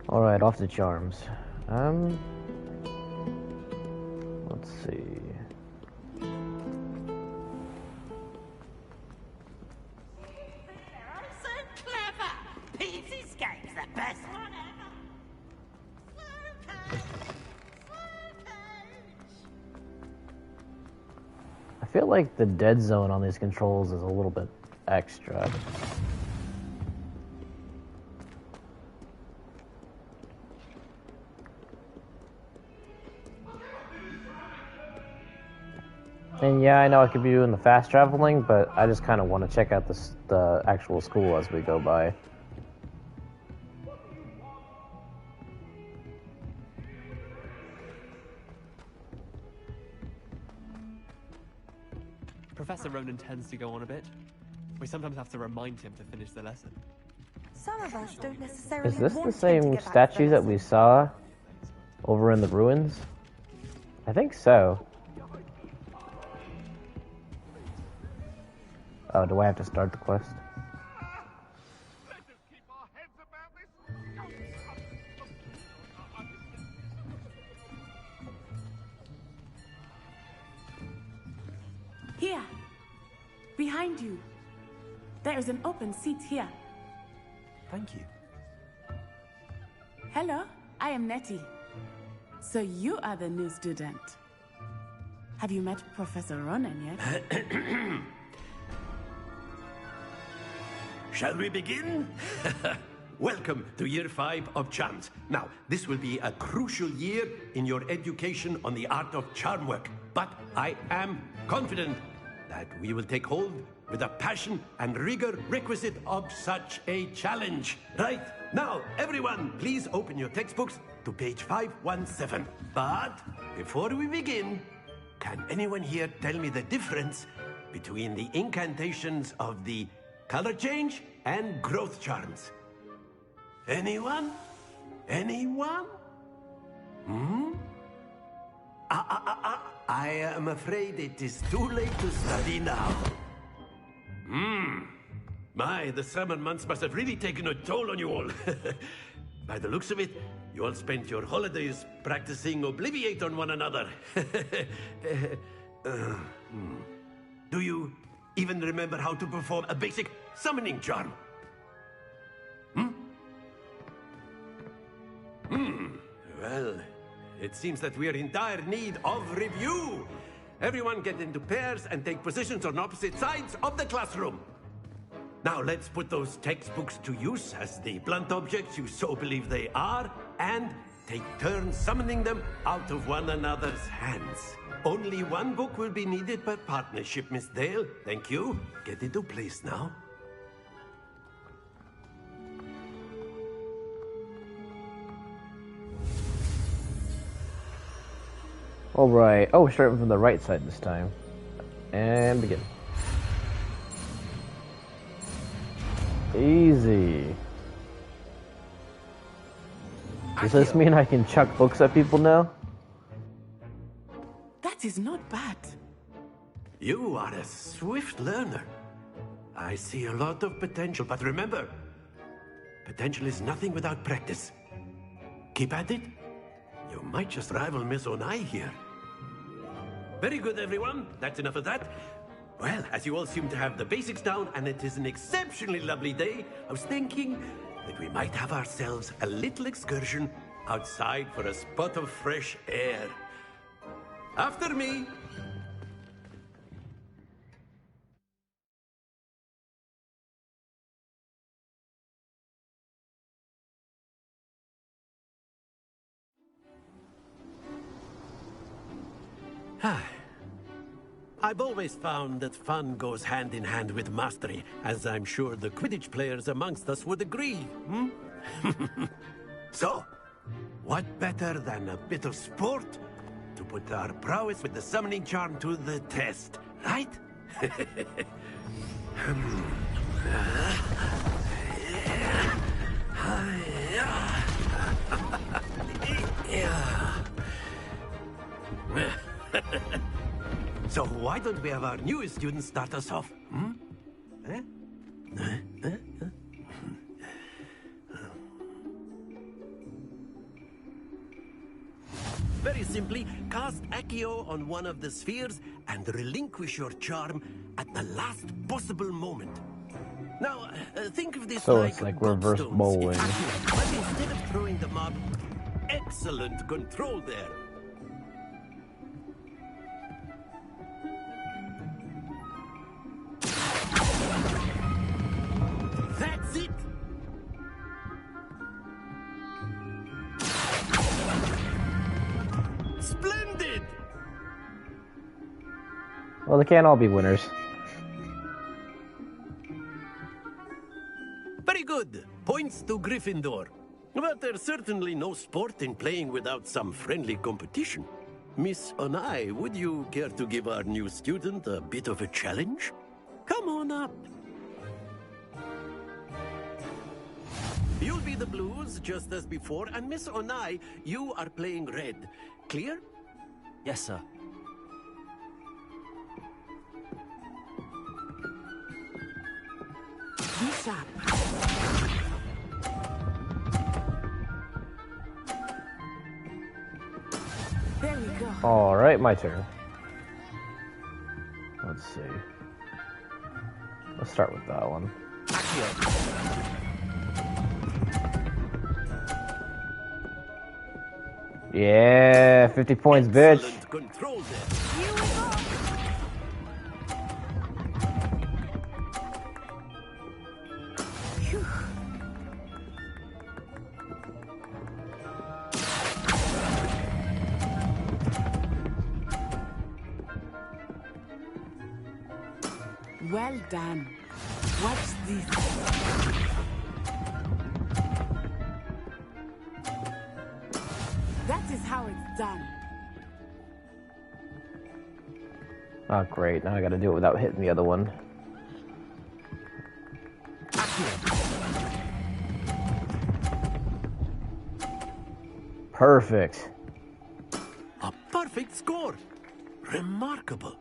Alright, off to charms. Let's see. So clever! Pete's Escape's the best one ever! I feel like the dead zone on these controls is a little bit extra. And yeah, I know I could be doing the fast traveling, but I just kind of want to check out the actual school as we go by. Professor Ronan tends to go on a bit. We sometimes have to remind him to finish the lesson. Some of us don't necessarily. Is this want the him to same get back to statue the that we saw over in the ruins? I think so. Oh, do I have to start the quest? Here, behind you. There is an open seat here. Thank you. Hello, I am Nettie. So you are the new student. Have you met Professor Ronan yet? Shall we begin? Welcome to Year 5 of Charms. Now, this will be a crucial year in your education on the art of charm work. But I am confident that we will take hold with the passion and rigor requisite of such a challenge. Right, now, everyone, please open your textbooks to page 517. But before we begin, can anyone here tell me the difference between the incantations of the color change and growth charms? Anyone? Anyone? I am afraid it is too late to study now. My, the summer months must have really taken a toll on you all. By the looks of it, you all spent your holidays practicing Obliviate on one another. Do you even remember how to perform a basic summoning charm? Well, it seems that we are in dire need of review. Everyone get into pairs and take positions on opposite sides of the classroom. Now let's put those textbooks to use as the blunt objects you so believe they are, and take turns summoning them out of one another's hands. Only one book will be needed per partnership, Miss Dale. Thank you. Get into place now. Alright. Oh, starting from the right side this time. And begin. Easy. Does this mean I can chuck books at people now? That is not bad. You are a swift learner. I see a lot of potential, but remember, potential is nothing without practice. Keep at it. You might just rival Miss Onai here. Very good, everyone. That's enough of that. Well, as you all seem to have the basics down, and it is an exceptionally lovely day, I was thinking that we might have ourselves a little excursion outside for a spot of fresh air. After me. I've always found that fun goes hand in hand with mastery, as I'm sure the Quidditch players amongst us would agree, So, what better than a bit of sport to put our prowess with the summoning charm to the test, right? So why don't we have our newest student start us off? Very simply, cast Accio on one of the spheres and relinquish your charm at the last possible moment. Now, think of this So like it's like reverse gobstones, bowling. but instead of throwing the mob, excellent control there. That's it! Splendid! Well, they can't all be winners. Very good. Points to Gryffindor. But there's certainly no sport in playing without some friendly competition. Miss Onai, would you care to give our new student a bit of a challenge? Come on up. You'll be the blues, just as before, and Miss Onai, you are playing red. Clear? Yes, sir. Be sharp. There we go. All right, my turn. Let's see. Let's start with that one. Yeah, 50 points, bitch. Excellent control there. Here we go. Phew. Well done. Watch this. That is how it's done. Oh, great. Now I gotta do it without hitting the other one. Perfect. A perfect score. Remarkable.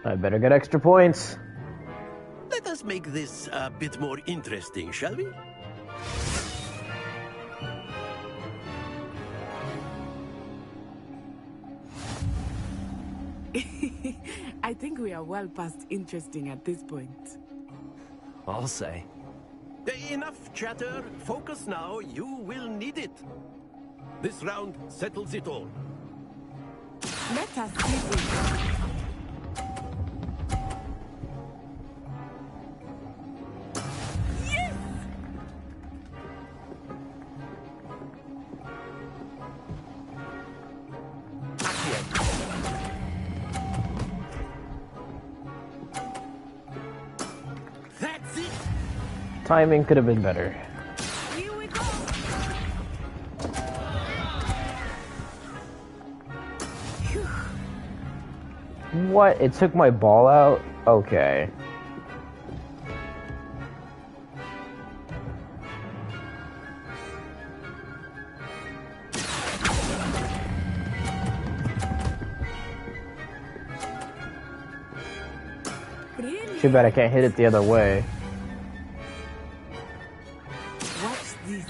I better get extra points. Let us make this a bit more interesting, shall we? I think we are well past interesting at this point. I'll say. Enough chatter. Focus now. You will need it. This round settles it all. Let us see this. That's it. Timing could have been better. Here we go. What? It took my ball out? Okay. Really? Too bad I can't hit it the other way. Watch this.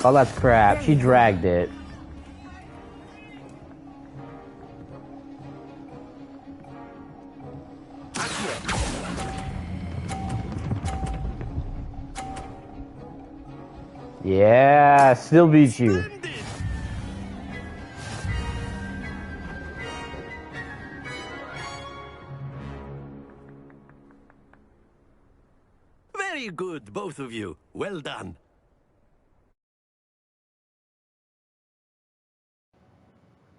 Oh, that's crap. She dragged it. Yeah, still beat you. Splendid. Very good, both of you. Well done.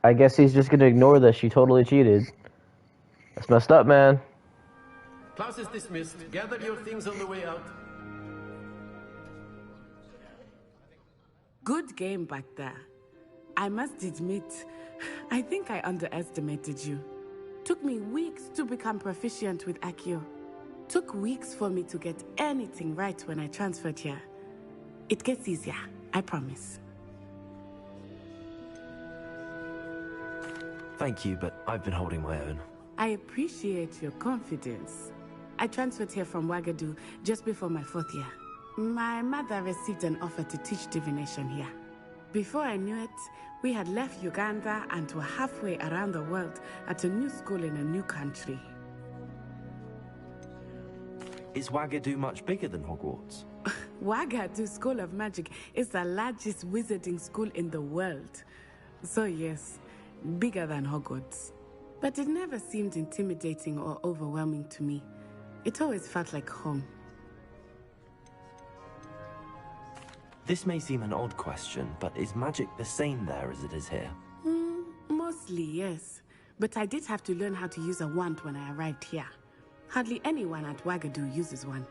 I guess he's just gonna ignore this. She totally cheated. That's messed up, man. Class is dismissed. Gather your things on the way out. Good game back there. I must admit, I think I underestimated you. Took me weeks to become proficient with Accio. Took weeks for me to get anything right when I transferred here. It gets easier, I promise. Thank you, but I've been holding my own. I appreciate your confidence. I transferred here from Wagadu just before my 4th year. My mother received an offer to teach divination here. Before I knew it, we had left Uganda and were halfway around the world at a new school in a new country. Is Wagadu much bigger than Hogwarts? Wagadu School of Magic is the largest wizarding school in the world. So yes, bigger than Hogwarts. But it never seemed intimidating or overwhelming to me. It always felt like home. This may seem an odd question, but is magic the same there as it is here? Mostly, yes. But I did have to learn how to use a wand when I arrived here. Hardly anyone at Wagadu uses one.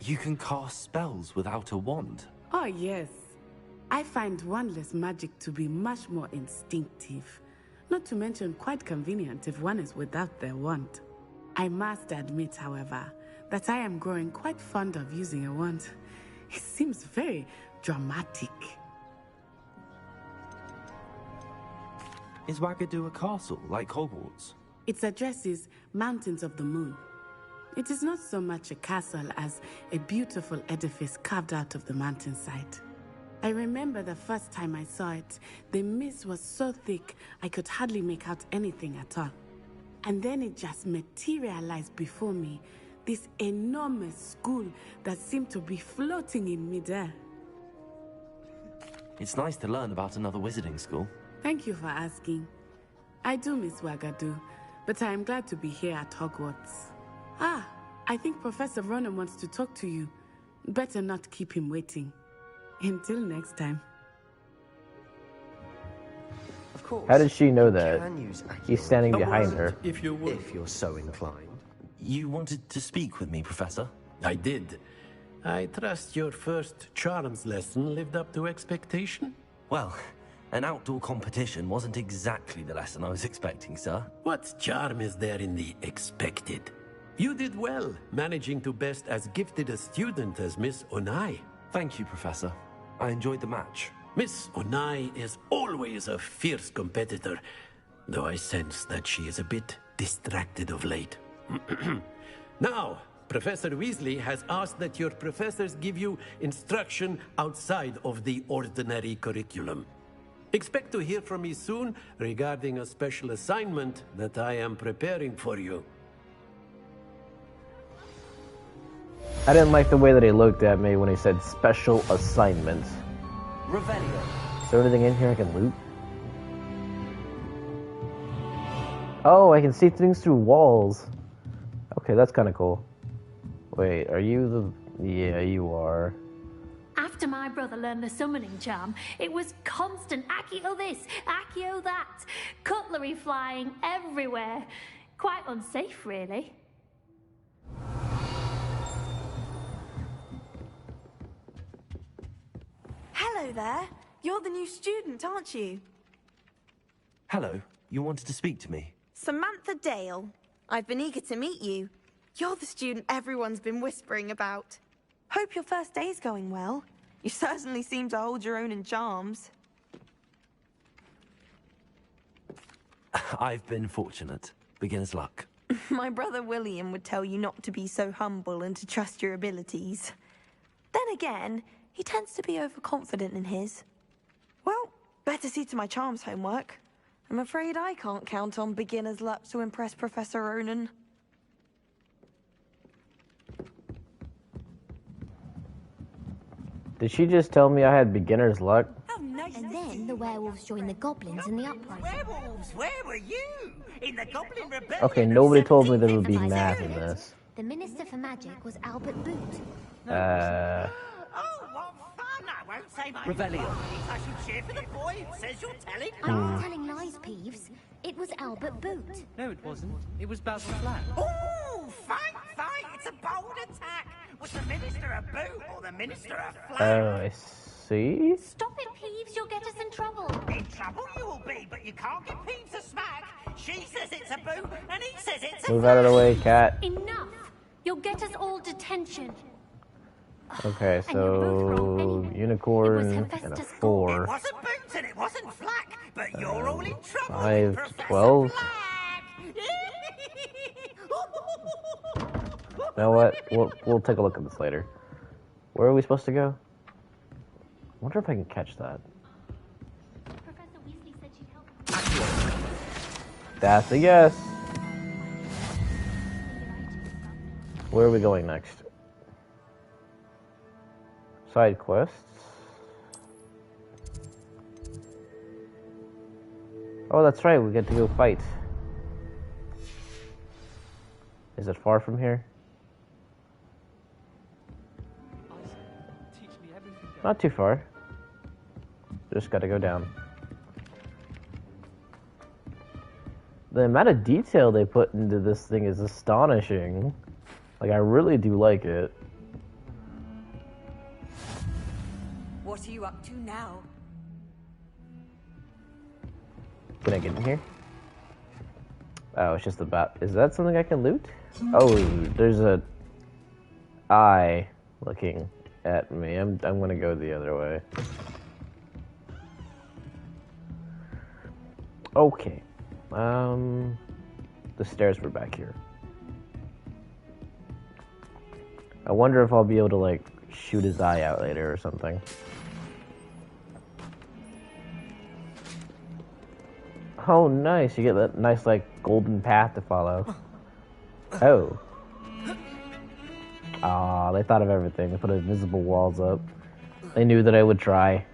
You can cast spells without a wand? Oh, yes. I find wandless magic to be much more instinctive. Not to mention quite convenient if one is without their wand. I must admit, however, that I am growing quite fond of using a wand. It seems very dramatic. Is Wagadu a castle, like Hogwarts? Its address is Mountains of the Moon. It is not so much a castle as a beautiful edifice carved out of the mountainside. I remember the first time I saw it, the mist was so thick I could hardly make out anything at all. And then it just materialized before me, this enormous school that seemed to be floating in midair. It's nice to learn about another wizarding school. Thank you for asking. I do miss Wagadu, but I am glad to be here at Hogwarts. Ah, I think Professor Ronan wants to talk to you. Better not keep him waiting. Until next time. Of course. How did she know you that? can use Accio He's standing behind her. If you would. if you're so inclined. You wanted to speak with me, Professor? I did. I trust your first charms lesson lived up to expectation? Well, an outdoor competition wasn't exactly the lesson I was expecting, sir. What charm is there in the expected? You did well, managing to best as gifted a student as Miss Onai. Thank you, Professor. I enjoyed the match. Miss Onai is always a fierce competitor, though I sense that she is a bit distracted of late. Now, Professor Weasley has asked that your professors give you instruction outside of the ordinary curriculum. Expect to hear from me soon regarding a special assignment that I am preparing for you. I didn't like the way that he looked at me when he said special assignment. Revelio. Is there anything in here I can loot? Oh, I can see things through walls. Okay, that's kind of cool. Wait, are you the... Yeah, you are. After my brother learned the summoning charm, it was constant Accio this, Accio that. Cutlery flying everywhere. Quite unsafe, really. Hello there. You're the new student, aren't you? Hello, you wanted to speak to me? Samantha Dale. I've been eager to meet you. You're the student everyone's been whispering about. Hope your first day's going well. You certainly seem to hold your own in charms. I've been fortunate. Beginner's luck. My brother William would tell you not to be so humble and to trust your abilities. Then again, he tends to be overconfident in his. Well, better see to my charms homework. I'm afraid I can't count on beginner's luck to impress Professor Ronan. Did she just tell me I had beginner's luck? And then the werewolves joined the goblins in the uprising. Werewolves, where were you? In the Goblin Rebellion? Okay, nobody told me there would be math in this. The Minister for Magic was Albert Boot. Oh, what fun! I won't say my Revelio. I should cheer for the boy who says you're telling I'm not telling lies, Peeves. It was Albert Boot. No, it wasn't. It was Basil Flat. Oh, fight! It's a bold attack! Was the Minister a boot or the Minister a flag? Oh, I see. Stop it, Peeves. You'll get us in trouble. In trouble you will be, but you can't get Peeves a smack. She says it's a boot, and he says it's a Move out of the way, cat. Enough. You'll get us all detention. Okay, And you're both wrong so anyway. unicorn It was and a Hephaestus' It 4. wasn't boots and it wasn't flack, but you're all in trouble, 5, Professor 12. Black. You know what? We'll take a look at this later. Where are we supposed to go? I wonder if I can catch that. Professor Weasley said she'd help. That's a yes. Where are we going next? Side quests. Oh, that's right. We get to go fight. Is it far from here? Teach me everything. Not too far. Just gotta go down. The amount of detail they put into this thing is astonishing. Like, I really do like it. What are you up to now? Can I get in here? Oh, it's just about... Is that something I can loot? Oh, there's a eye looking at me. I'm gonna go the other way. Okay. The stairs were back here. I wonder if I'll be able to, like, shoot his eye out later or something. Oh, nice. You get that nice, like, golden path to follow. Oh. Aw, they thought of everything. They put invisible walls up. They knew that I would try.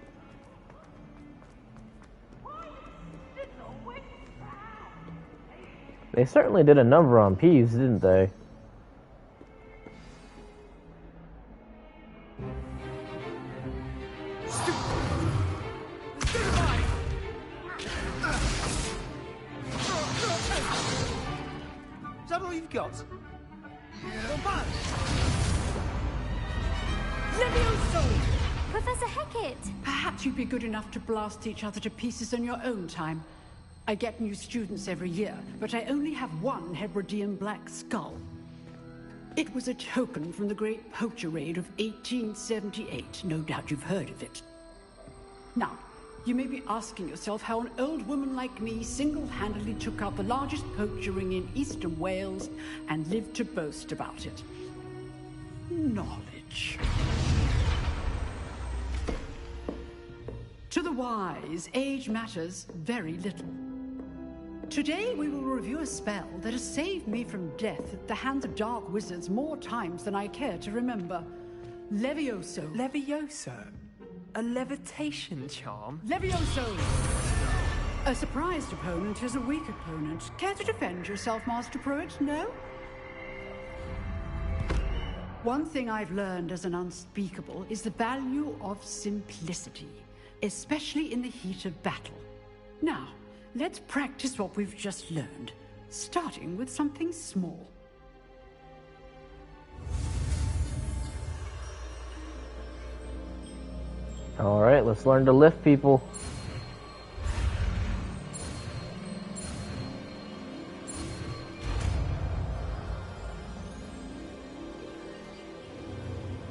They certainly did a number on Peeves, didn't they? Is that all you've got? Professor Hecat! Perhaps you'd be good enough to blast each other to pieces in your own time. I get new students every year, but I only have one Hebridean black skull. It was a token from the Great Poacher Raid of 1878. No doubt you've heard of it. Now, you may be asking yourself how an old woman like me single-handedly took out the largest poacher ring in eastern Wales and lived to boast about it. Knowledge. To the wise, age matters very little. Today we will review a spell that has saved me from death at the hands of dark wizards more times than I care to remember. Levioso. Levioso? A levitation charm? Levioso! A surprised opponent is a weak opponent. Care to defend yourself, Master Pruitt? No? One thing I've learned as an unspeakable is the value of simplicity, especially in the heat of battle. Now, let's practice what we've just learned, starting with something small. Alright, let's learn to lift people.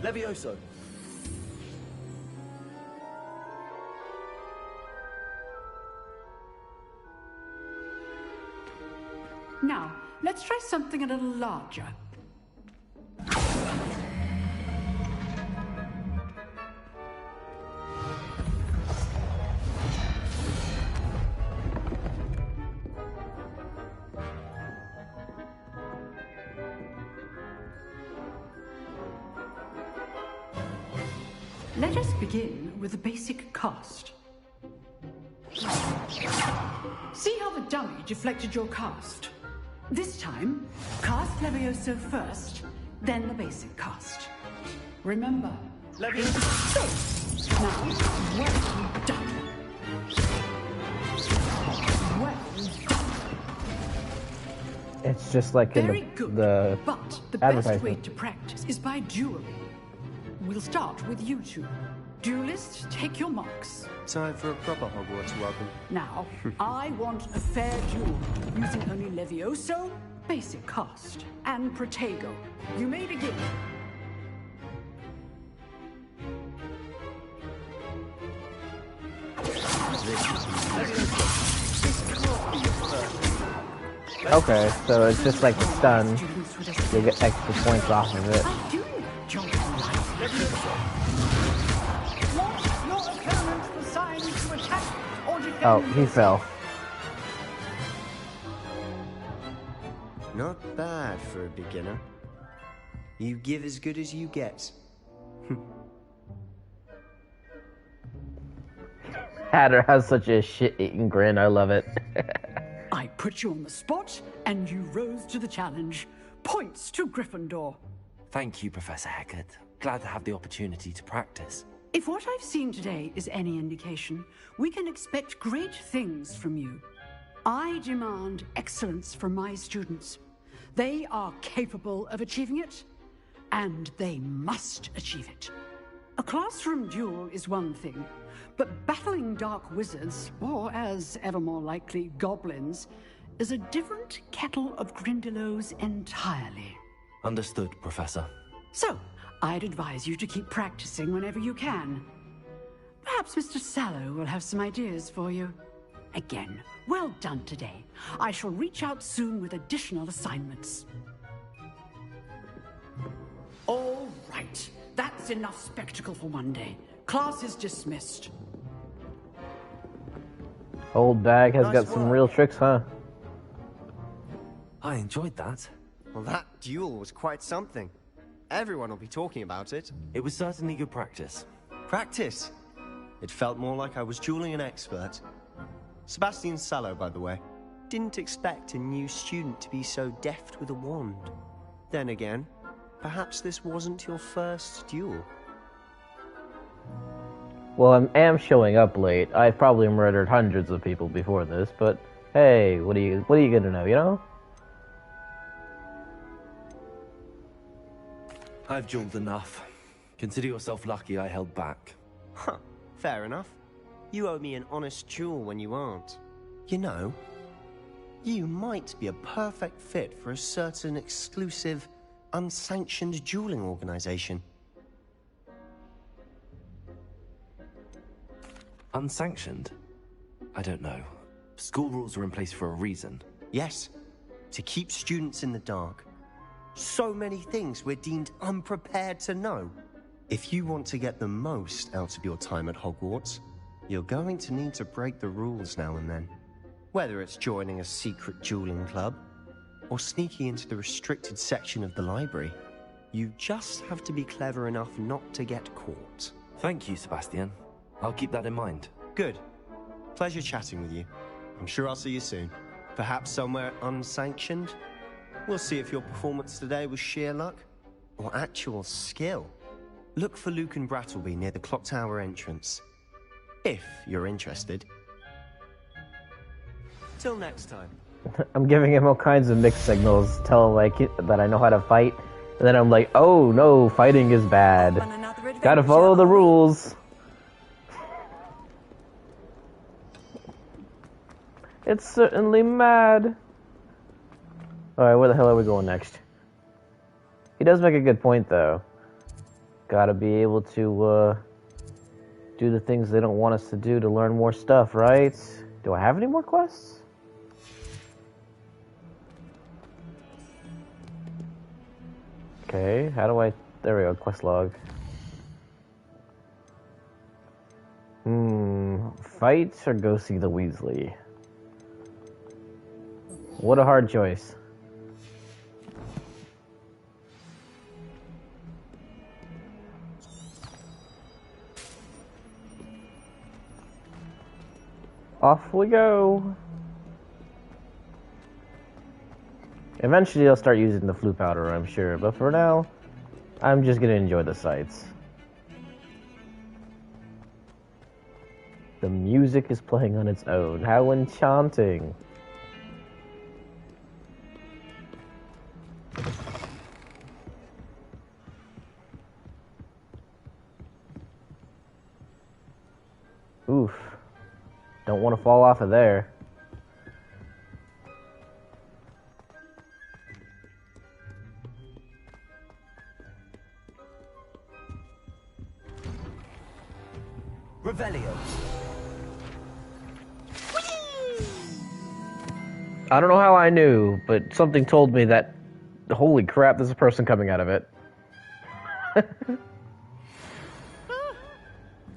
Levioso. Now, let's try something a little larger. Let us begin with the basic cast. See how the dummy deflected your cast? This time, cast Levioso first, then the basic cast. Remember, Levioso! Now, well done. Well done. It's just like in Very good. the But the best way advertisement. to practice is by dueling. We'll start with you two. Duelists, take your marks. Time for a proper Hogwarts welcome. Now, I want a fair duel, using only Levioso, basic cast, and Protego. You may begin. Okay, so it's just like the stun. You'll get extra points off of it. Oh, he fell. Not bad for a beginner. You give as good as you get. Hatter has such a shit-eating grin. I love it. I put you on the spot, and you rose to the challenge. Points to Gryffindor. Thank you, Professor Hecat. Glad to have the opportunity to practice. If what I've seen today is any indication, we can expect great things from you. I demand excellence from my students. They are capable of achieving it, and they must achieve it. A classroom duel is one thing, but battling dark wizards, or as ever more likely, goblins, is a different kettle of Grindylows entirely. Understood, Professor. So, I'd advise you to keep practicing whenever you can. Perhaps Mr. Sallow will have some ideas for you. Again, well done today. I shall reach out soon with additional assignments. All right. That's enough spectacle for one day. Class is dismissed. Old bag has got some real tricks, huh? I enjoyed that. Well, that duel was quite something. Everyone will be talking about it. It was certainly good practice. Practice? It felt more like I was dueling an expert. Sabastian Sallow, by the way. Didn't expect a new student to be so deft with a wand. Then again, perhaps this wasn't your first duel. Well, I am showing up late. I've probably murdered hundreds of people before this, but hey, what are you gonna know, you know? I've dueled enough. Consider yourself lucky I held back. Huh, fair enough. You owe me an honest duel when you aren't. You know, you might be a perfect fit for a certain exclusive, unsanctioned dueling organization. Unsanctioned? I don't know. School rules are in place for a reason. Yes, to keep students in the dark. So many things we're deemed unprepared to know. If you want to get the most out of your time at Hogwarts, you're going to need to break the rules now and then. Whether it's joining a secret dueling club, or sneaking into the restricted section of the library, you just have to be clever enough not to get caught. Thank you, Sabastian. I'll keep that in mind. Good. Pleasure chatting with you. I'm sure I'll see you soon. Perhaps somewhere unsanctioned? We'll see if your performance today was sheer luck, or actual skill. Look for Luke and Brattleby near the Clock Tower entrance. If you're interested. Till next time. I'm giving him all kinds of mixed signals, tell him like that I know how to fight, and then I'm like, oh no, fighting is bad. Gotta follow the rules. It's certainly mad. Alright, where the hell are we going next? He does make a good point, though. Gotta be able to, do the things they don't want us to do to learn more stuff, right? Do I have any more quests? Okay, how do I... There we go, quest log. Fight or go see the Weasley? What a hard choice. Off we go. Eventually I'll start using the Floo powder, I'm sure, but for now, I'm just gonna enjoy the sights. The music is playing on its own. How enchanting. Oof. Don't want to fall off of there. Revelio. I don't know how I knew, but something told me that, holy crap, there's a person coming out of it.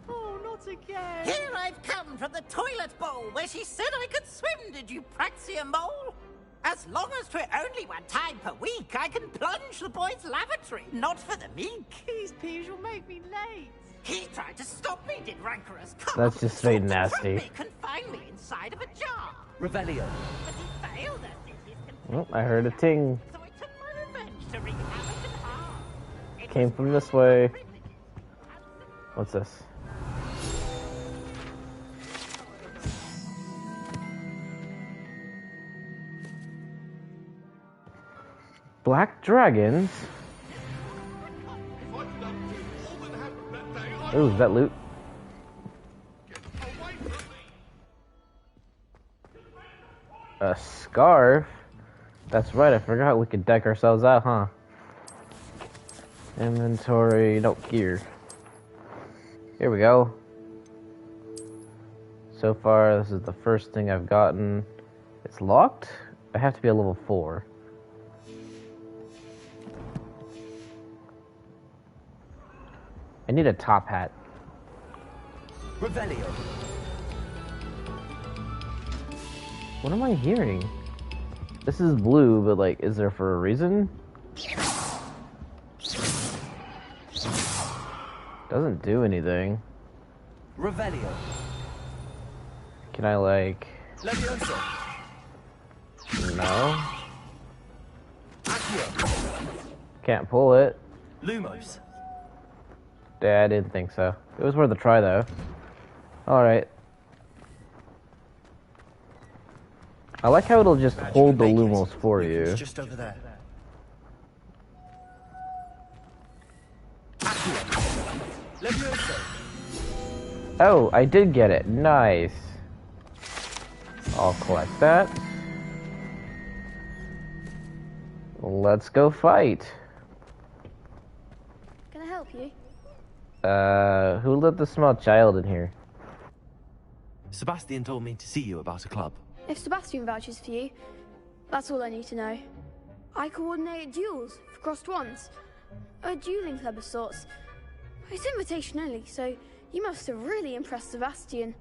Oh, not again. Here I've come from the toilet bowl where she said I could swim, did you praxia mole? As long as 'twere only one time per week, I can plunge the boy's lavatory, not for the meek. These peas will make me late. He tried to stop me, did rancorous cock. That's just straight nasty. He confined me inside of a jar. Revelio. But he failed us in his Oh, I heard a ting. so I took my revenge to wreak havoc and harm. It Came was from this way. What's this? Black dragons? Ooh, is that loot? A scarf? That's right, I forgot we could deck ourselves out, huh? Inventory, no, here. Here we go. So far, this is the first thing I've gotten. It's locked? I have to be a level 4. I need a top hat. Revelio. What am I hearing? This is blue, but like, is there for a reason? Doesn't do anything. Revelio. Can I like... Levioso. No. Accio. Can't pull it. Lumos. Yeah, I didn't think so. It was worth a try though. Alright. I like how it'll just hold the lumos for you. Just over there. Oh, I did get it. Nice. I'll collect that. Let's go fight. Can I help you? Who let the small child in here? Sabastian told me to see you about a club. If Sabastian vouches for you, that's all I need to know. I coordinate duels for crossed wands. A dueling club of sorts. It's invitation only, so you must have really impressed Sabastian.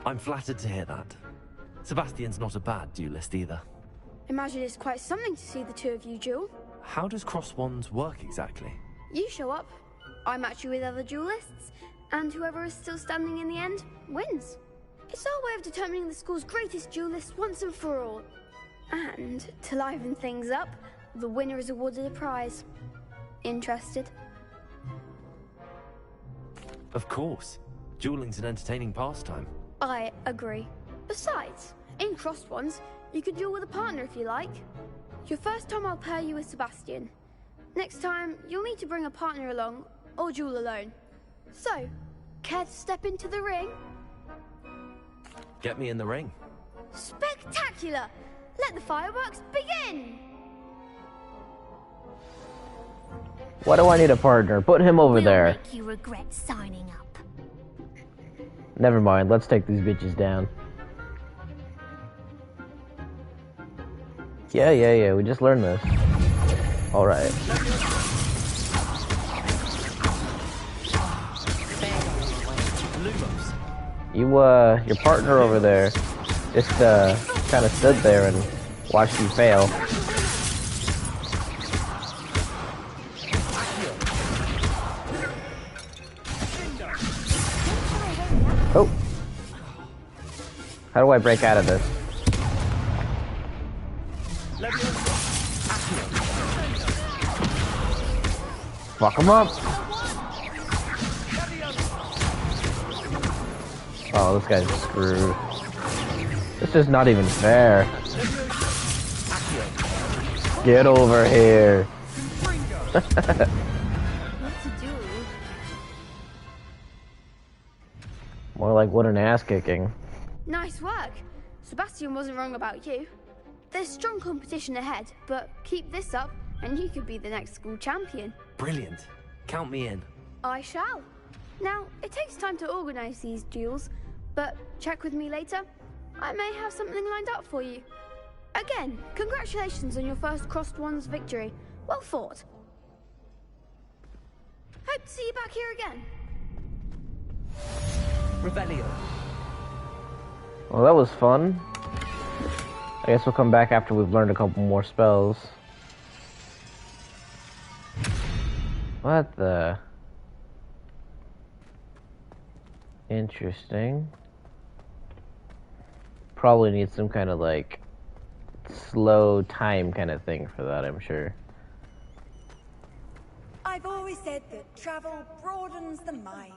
I'm flattered to hear that. Sebastian's not a bad duelist either. Imagine it's quite something to see the two of you duel. How does cross wands work exactly? You show up, I match you with other duelists, and whoever is still standing in the end wins. It's our way of determining the school's greatest duelist once and for all. And to liven things up, the winner is awarded a prize. Interested? Of course. Dueling's an entertaining pastime. I agree. Besides, in crossed ones, you could duel with a partner if you like. Your first time I'll pair you with Sabastian. Next time, you'll need to bring a partner along, or duel alone. So, care to step into the ring? Get me in the ring. Spectacular! Let the fireworks begin! Why do I need a partner? Put him over there. Make you regret signing up. Never mind, let's take these bitches down. Yeah, we just learned this. Alright. Your partner over there just kind of stood there and watched you fail. Oh. How do I break out of this? Fuck him up. Oh, this guy's screwed. This is not even fair. Get over here. More like what an ass kicking. Nice work. Sabastian wasn't wrong about you. There's strong competition ahead, but keep this up and you could be the next school champion. Brilliant. Count me in. I shall. Now, it takes time to organize these duels, but check with me later. I may have something lined up for you. Again, congratulations on your first Crossed Wands victory. Well fought. Hope to see you back here again. Revelio. Well, that was fun. I guess we'll come back after we've learned a couple more spells. What the? Interesting. Probably need some kind of like slow time kind of thing for that, I'm sure. I've always said that travel broadens the mind.